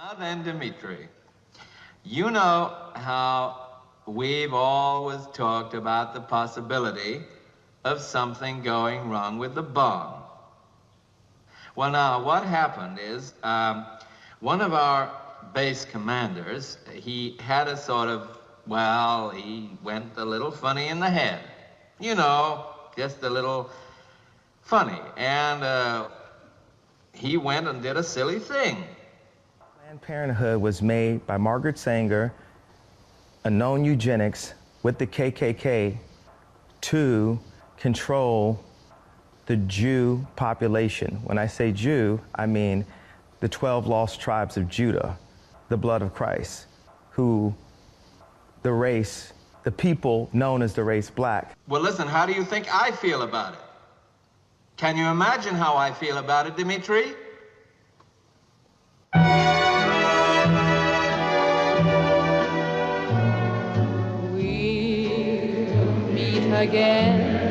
Now then, Dmitri, you know how we've always talked about the possibility of something going wrong with the bomb. Well, now, what happened is one of our base commanders, he had a sort of, well, he went a little funny in the head. You know, just a little funny. And he went and did a silly thing. Planned Parenthood was made by Margaret Sanger, a known eugenics with the KKK, to control the Jew population. When I say Jew, I mean the 12 lost tribes of Judah, the blood of Christ, who the people known as the race black. Well, listen, how do you think I feel about it? Can you imagine how I feel about it, Dmitri? We'll meet again.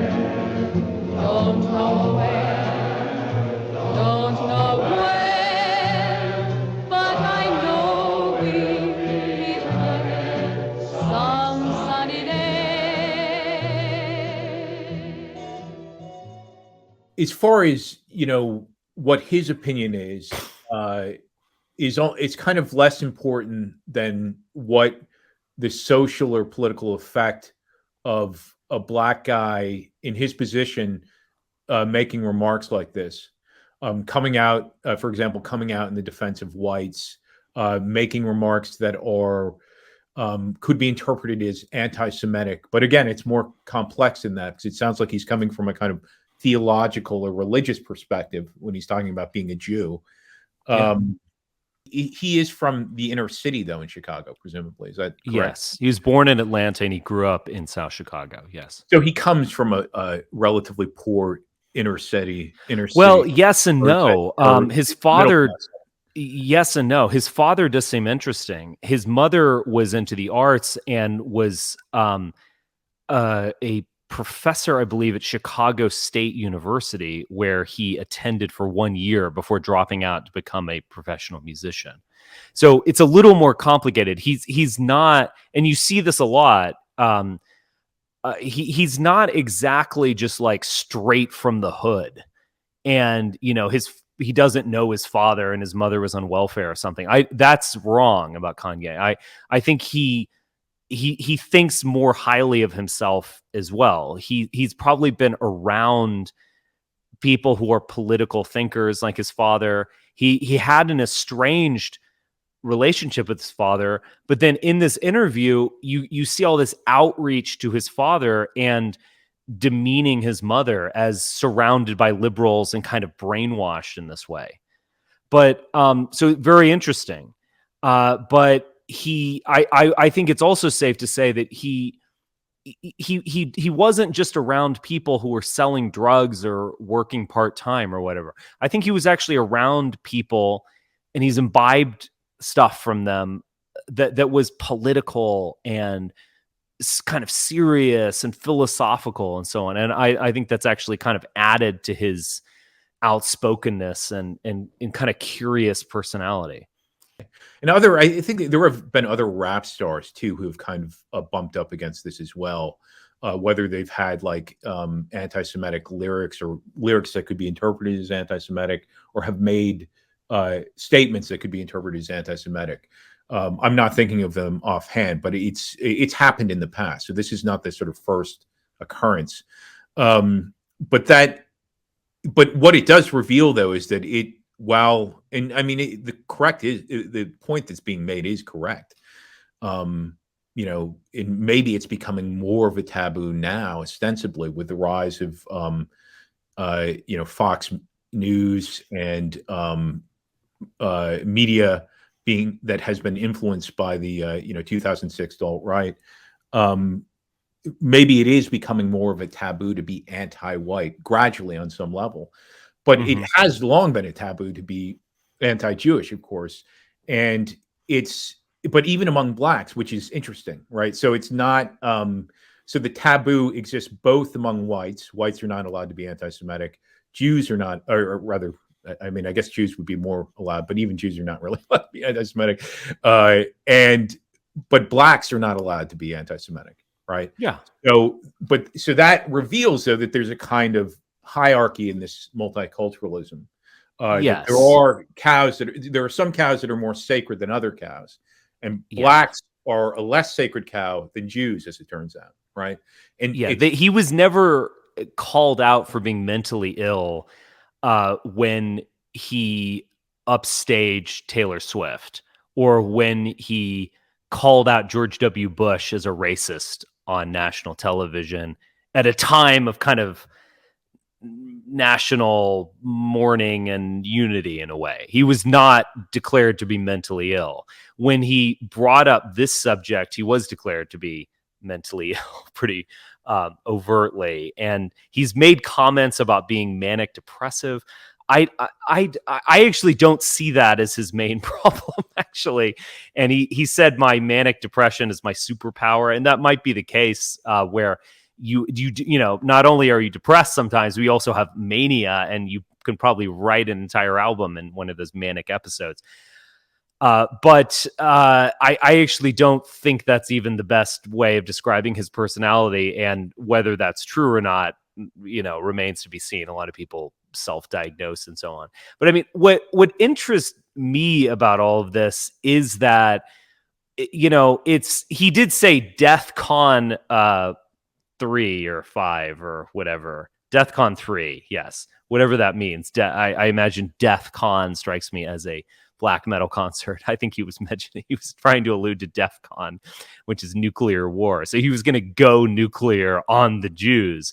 Don't know where, don't know when, but I know we'll meet again some sunny day. As far as, what his opinion is it's kind of less important than what the social or political effect of a black guy in his position making remarks like this, coming out, for example, coming out in the defense of whites, making remarks that are could be interpreted as anti-Semitic. But again, it's more complex than that, because it sounds like he's coming from a kind of theological or religious perspective when he's talking about being a Jew. He is from the inner city, though, in Chicago, presumably. Is that correct? Yes. He was born in Atlanta and he grew up in South Chicago. Yes. So he comes from a relatively poor inner city. Well, yes and no. His father, class. yes and no. His father does seem interesting. His mother was into the arts and was a professor, I believe, at Chicago State University, where he attended for 1 year before dropping out to become a professional musician. So it's a little more complicated. He's not, and you see this a lot. He's not exactly just like straight from the hood, and he doesn't know his father and his mother was on welfare or something. That's wrong about Kanye. I think he thinks more highly of himself as well. He's probably been around people who are political thinkers like his father. He had an estranged relationship with his father, but then in this interview, you see all this outreach to his father and demeaning his mother as surrounded by liberals and kind of brainwashed in this way. But so very interesting. But I think it's also safe to say that he wasn't just around people who were selling drugs or working part-time or whatever. I think he was actually around people and he's imbibed stuff from them that was political and kind of serious and philosophical and so on. And I think that's actually kind of added to his outspokenness and kind of curious personality. And I think there have been other rap stars too who have kind of bumped up against this as well, whether they've had like anti-Semitic lyrics or lyrics that could be interpreted as anti-Semitic, or have made statements that could be interpreted as anti-Semitic. I'm not thinking of them offhand, but it's happened in the past. So this is not the sort of first occurrence. But what it does reveal, though, is that the point that's being made is correct. And maybe it's becoming more of a taboo now, ostensibly, with the rise of Fox News and media that has been influenced by the 2006 alt-right. Maybe it is becoming more of a taboo to be anti-white gradually on some level. But it has long been a taboo to be anti-Jewish, of course. But even among blacks, which is interesting, right? So it's not, so the taboo exists both among whites. Whites are not allowed to be anti-Semitic. Jews are not, or rather I mean, I guess Jews would be more allowed, but even Jews are not really allowed to be anti-Semitic. But blacks are not allowed to be anti-Semitic, right? Yeah. So that reveals, though, that there's a kind of hierarchy in this multiculturalism. Yes. There are some cows that are more sacred than other cows, and blacks are a less sacred cow than Jews, as it turns out, right? And he was never called out for being mentally ill when he upstaged Taylor Swift, or when he called out George W. Bush as a racist on national television at a time of kind of national mourning and unity in a way. He was not declared to be mentally ill. When he brought up this subject, he was declared to be mentally ill pretty overtly. And he's made comments about being manic depressive. I actually don't see that as his main problem, actually. And he said my manic depression is my superpower, and that might be the case where you know, not only are you depressed sometimes, we also have mania, and you can probably write an entire album in one of those manic episodes. But I actually don't think that's even the best way of describing his personality, and whether that's true or not, you know, remains to be seen. A lot of people self-diagnose and so on. But I mean, what interests me about all of this is that, you know, he did say DEFCON 3 or 5 or whatever. DEFCON 3, yes, whatever that means. I imagine DEFCON strikes me as a black metal concert. I think he was trying to allude to DEFCON, which is nuclear war. So he was going to go nuclear on the Jews.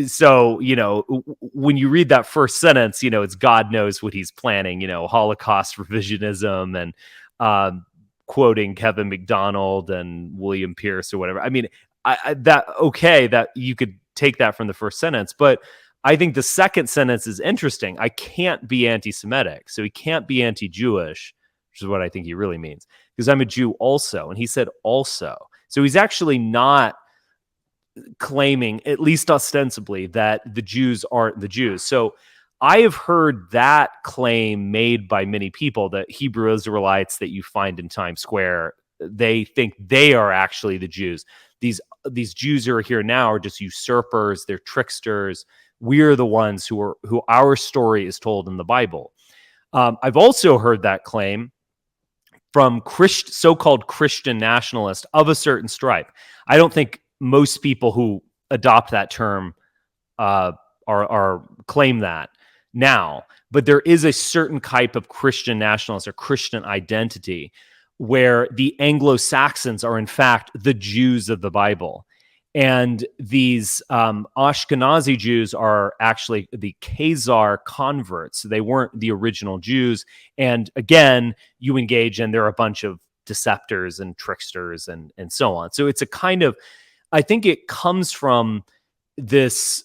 So, you know, when you read that first sentence, you know, it's God knows what he's planning, you know, Holocaust revisionism and quoting Kevin McDonald and William Pierce or whatever. I mean, that you could take that from the first sentence, but I think the second sentence is interesting. I can't be anti-Semitic, so he can't be anti-Jewish, which is what I think he really means, because I'm a Jew also. And he said also. So he's actually not claiming, at least ostensibly, that the Jews aren't the Jews. So I have heard that claim made by many people, that Hebrew Israelites that you find in Times Square, they think they are actually the Jews. These Jews who are here now are just usurpers, they're tricksters. We're the ones who our story is told in the Bible. I've also heard that claim from so-called Christian nationalists of a certain stripe. I don't think most people who adopt that term are claim that now, but there is a certain type of Christian nationalist or Christian identity where the Anglo-Saxons are in fact the Jews of the Bible. And these Ashkenazi Jews are actually the Khazar converts. So they weren't the original Jews. And again, you engage, and there are a bunch of deceptors and tricksters and so on. So it's a kind of, I think it comes from this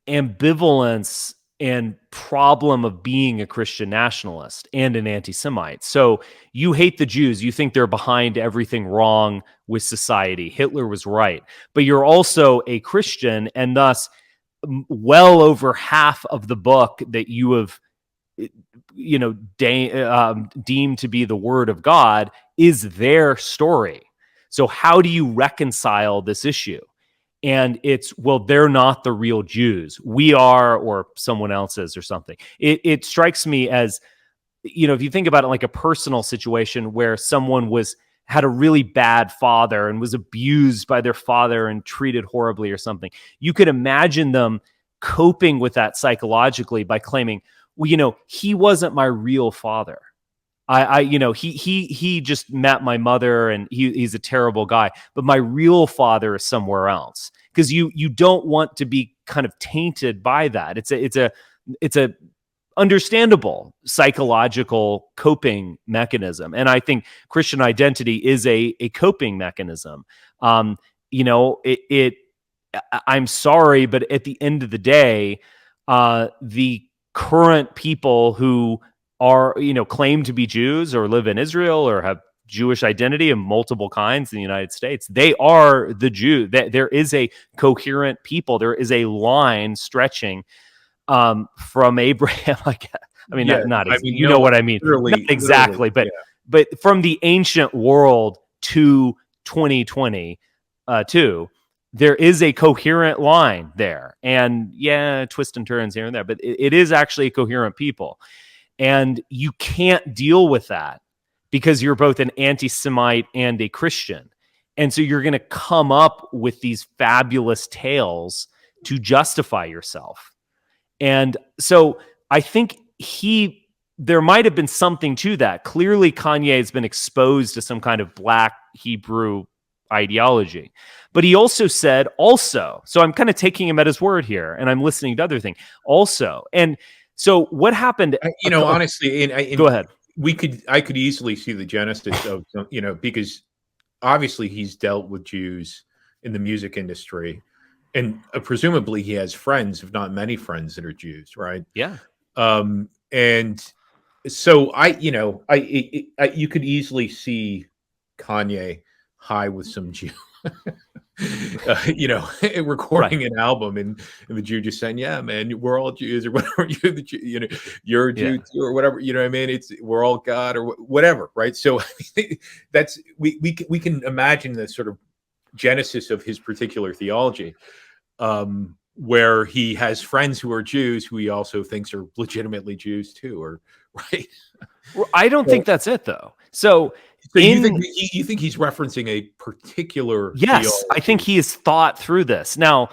ambivalence and problem of being a Christian nationalist and an anti-Semite. So you hate the Jews. You think they're behind everything wrong with society. Hitler was right. But you're also a Christian, and thus well over half of the book that you have, you know, deemed to be the word of God is their story. So how do you reconcile this issue? And it's, well, they're not the real Jews. We are, or someone else is, or something. It strikes me as, you know, if you think about it like a personal situation where someone had a really bad father and was abused by their father and treated horribly or something, you could imagine them coping with that psychologically by claiming, well, you know, he wasn't my real father. You know, he just met my mother and he's a terrible guy, but my real father is somewhere else. Because you don't want to be kind of tainted by that. It's a understandable psychological coping mechanism, and I think Christian identity is a coping mechanism. You know, I'm sorry, but at the end of the day, the current people who are, you know, claim to be Jews or live in Israel or have Jewish identity of multiple kinds in the United States, they are the Jew. There is a coherent people. There is a line stretching from Abraham. I mean, Yeah, not I mean, you know what I mean. literally, Not exactly, literally, but from the ancient world to 2020, there is a coherent line there, and yeah, twists and turns here and there, but it is actually a coherent people, and you can't deal with that because you're both an anti-Semite and a Christian, and so you're going to come up with these fabulous tales to justify yourself. And so I think there might have been something to that. Clearly, Kanye has been exposed to some kind of Black Hebrew ideology. But he also said, also. So I'm kind of taking him at his word here, and I'm listening to other things. Also. And so what happened? honestly, Go ahead. I could easily see the genesis of, because obviously he's dealt with Jews in the music industry, and presumably he has friends, if not many friends, that are Jews, right? Yeah. And so you could easily see Kanye high with some Jew, recording an album, and the Jew just saying, "Yeah, man, we're all Jews," or whatever. You're the Jew, you're a Jew too, or whatever. You know what I mean? We're all God, or whatever, right? So that's we can imagine the sort of genesis of his particular theology, where he has friends who are Jews who he also thinks are legitimately Jews too, or right? I don't think that's it, though. So you think he's referencing a particular yes, theology? I think he has thought through this. Now,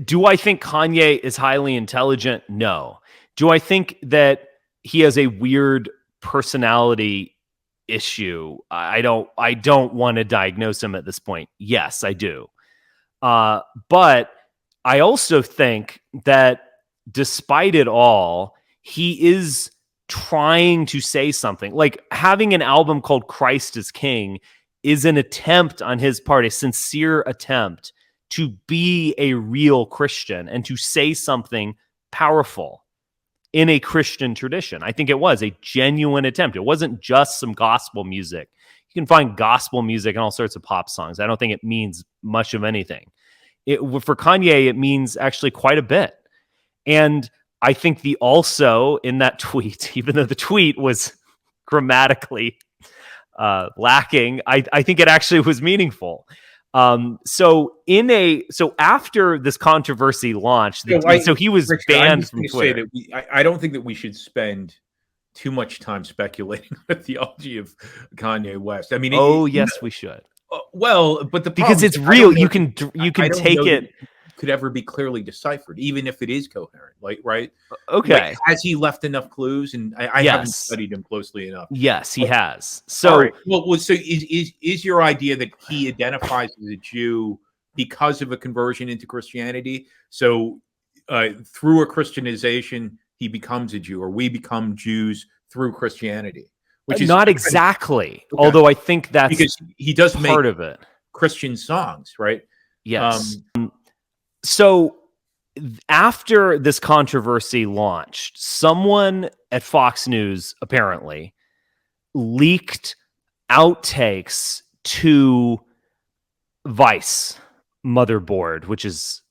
do I think Kanye is highly intelligent? No. Do I think that he has a weird personality issue? I don't want to diagnose him at this point. Yes, I do. But I also think that despite it all, he is trying to say something. Like having an album called Christ is King is an attempt on his part, a sincere attempt to be a real Christian and to say something powerful in a Christian tradition. I think it was a genuine attempt. It wasn't just some gospel music. You can find gospel music and all sorts of pop songs. I don't think it means much of anything. For Kanye, it means actually quite a bit. And I think the also in that tweet, even though the tweet was grammatically lacking, I think it actually was meaningful. So after this controversy launched, he was Richard, banned from Twitter. I don't think that we should spend too much time speculating on the theology of Kanye West. I mean, yes, we should. Well, but because it's real, you can take it. Could ever be clearly deciphered, even if it is coherent, right? Okay. Like, has he left enough clues? And I haven't studied him closely enough. Yes, he has. So, right. So is your idea that he identifies as a Jew because of a conversion into Christianity? So through a Christianization, he becomes a Jew, or we become Jews through Christianity? Which is not exactly. Okay. Although I think that's because he does part of it. Christian songs, right? Yes. So after this controversy launched, someone at Fox News apparently leaked outtakes to Vice motherboard, which is,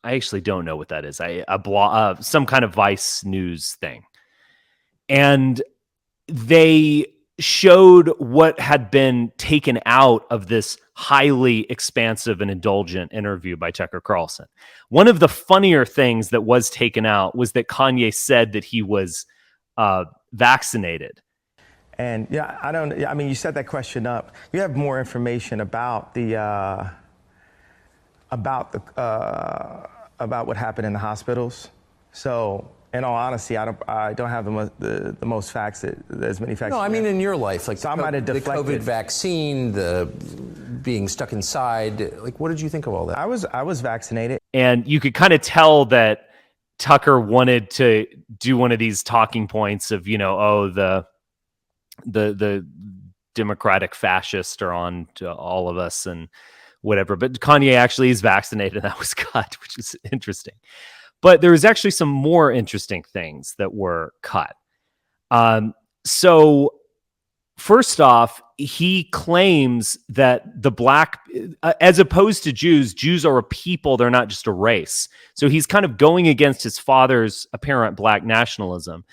I actually don't know what that is. Some kind of Vice news thing. And they showed what had been taken out of this highly expansive and indulgent interview by Tucker Carlson. One of the funnier things that was taken out was that Kanye said that he was vaccinated. And I mean, you set that question up. You have more information about about what happened in the hospitals. So, in all honesty, I don't have the most facts, as many facts. No, I mean in your life, like so I might have deflected. The COVID vaccine, the being stuck inside. Like, what did you think of all that? I was vaccinated, and you could kind of tell that Tucker wanted to do one of these talking points of, the Democratic fascists are on to all of us and whatever. But Kanye actually is vaccinated, and that was cut, which is interesting. But there was actually some more interesting things that were cut. So first off, he claims that the black, as opposed to Jews are a people, they're not just a race. So he's kind of going against his father's apparent black nationalism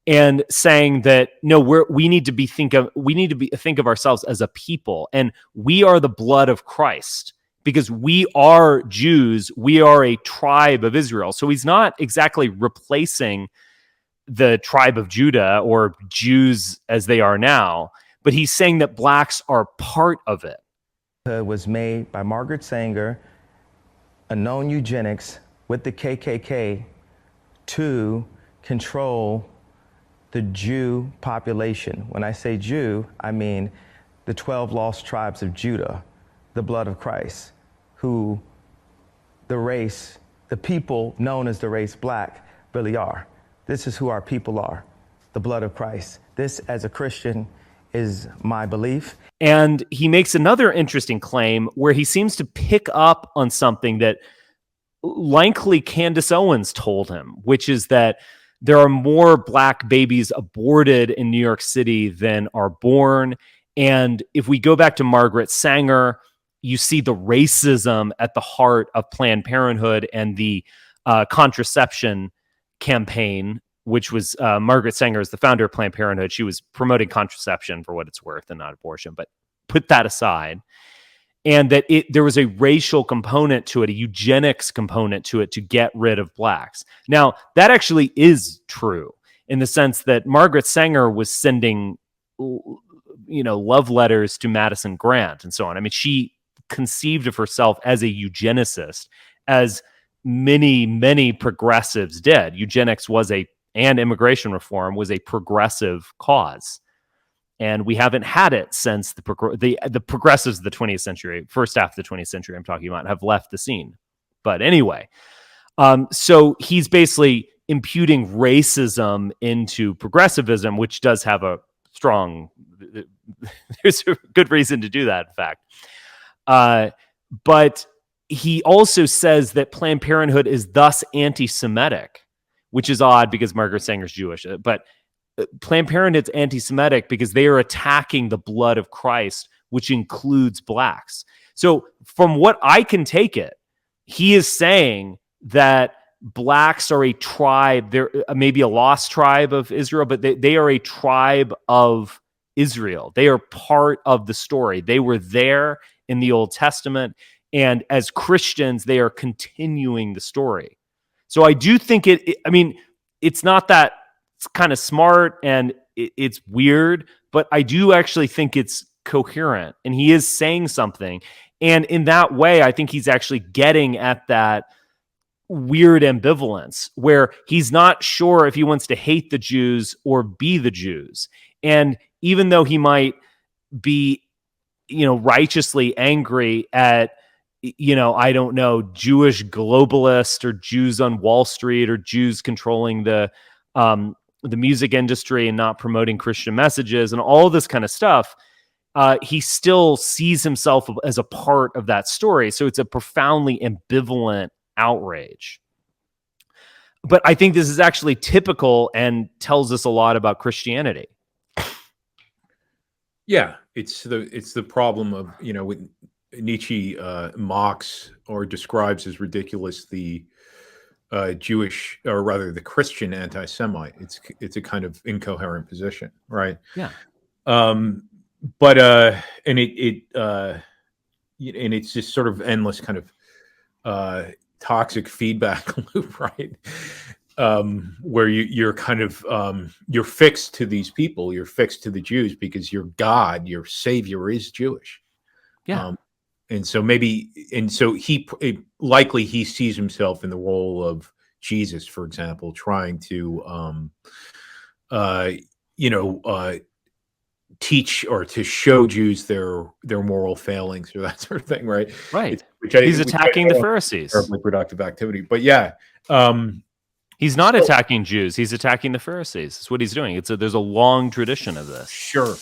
and saying that no, we need to think of ourselves as a people, and we are the blood of Christ because we are Jews, we are a tribe of Israel. So he's not exactly replacing the tribe of Judah or Jews as they are now, but he's saying that blacks are part of it. Was made by Margaret Sanger, a known eugenics with the KKK to control the Jew population. When I say Jew, I mean the 12 lost tribes of Judah, the blood of Christ, who the people known as the race black really are. This is who our people are, the blood of Christ. This, as a Christian, is my belief. And he makes another interesting claim where he seems to pick up on something that likely Candace Owens told him, which is that there are more black babies aborted in New York City than are born. And if we go back to Margaret Sanger, you see the racism at the heart of Planned Parenthood and the contraception campaign, which was Margaret Sanger is the founder of Planned Parenthood. She was promoting contraception for what it's worth and not abortion, but put that aside. And that there was a racial component to it, a eugenics component to it to get rid of blacks. Now, that actually is true in the sense that Margaret Sanger was sending, love letters to Madison Grant and so on. I mean, she conceived of herself as a eugenicist, as many, many progressives did. Eugenics and immigration reform was a progressive cause. And we haven't had it since the progressives of the 20th century, first half of the 20th century I'm talking about, have left the scene. But anyway, so he's basically imputing racism into progressivism, which does have there's a good reason to do that, in fact. But he also says that Planned Parenthood is thus anti-Semitic, which is odd because Margaret Sanger's Jewish. But Planned Parenthood's anti-Semitic because they are attacking the blood of Christ, which includes blacks. So from what I can take it, he is saying that blacks are a tribe. They're maybe a lost tribe of Israel, but they are a tribe of Israel. They are part of the story. They were there in the Old Testament. And as Christians, they are continuing the story. So I do think it's not that it's kind of smart and it's weird, but I do actually think it's coherent and he is saying something. And in that way, I think he's actually getting at that weird ambivalence where he's not sure if he wants to hate the Jews or be the Jews. And even though he might be, righteously angry at, I don't know, Jewish globalists or Jews on Wall Street or Jews controlling the music industry and not promoting Christian messages and all this kind of stuff, he still sees himself as a part of that story. So it's a profoundly ambivalent outrage. But I think this is actually typical and tells us a lot about Christianity. Yeah, it's the problem of, when Nietzsche mocks or describes as ridiculous the Jewish, or rather the Christian anti-Semite. It's a kind of incoherent position, right? Yeah. But and it's just sort of endless kind of toxic feedback loop, right? Where you're kind of you're fixed to these people, you're fixed to the Jews because your God, your Savior, is Jewish. Yeah. And so he likely sees himself in the role of Jesus, for example, trying to, teach or to show Jews their moral failings or that sort of thing, right? Right. He's attacking the Pharisees. Terribly productive activity, but yeah, he's not attacking Jews. He's attacking the Pharisees. That's what he's doing. There's a long tradition of this. Sure.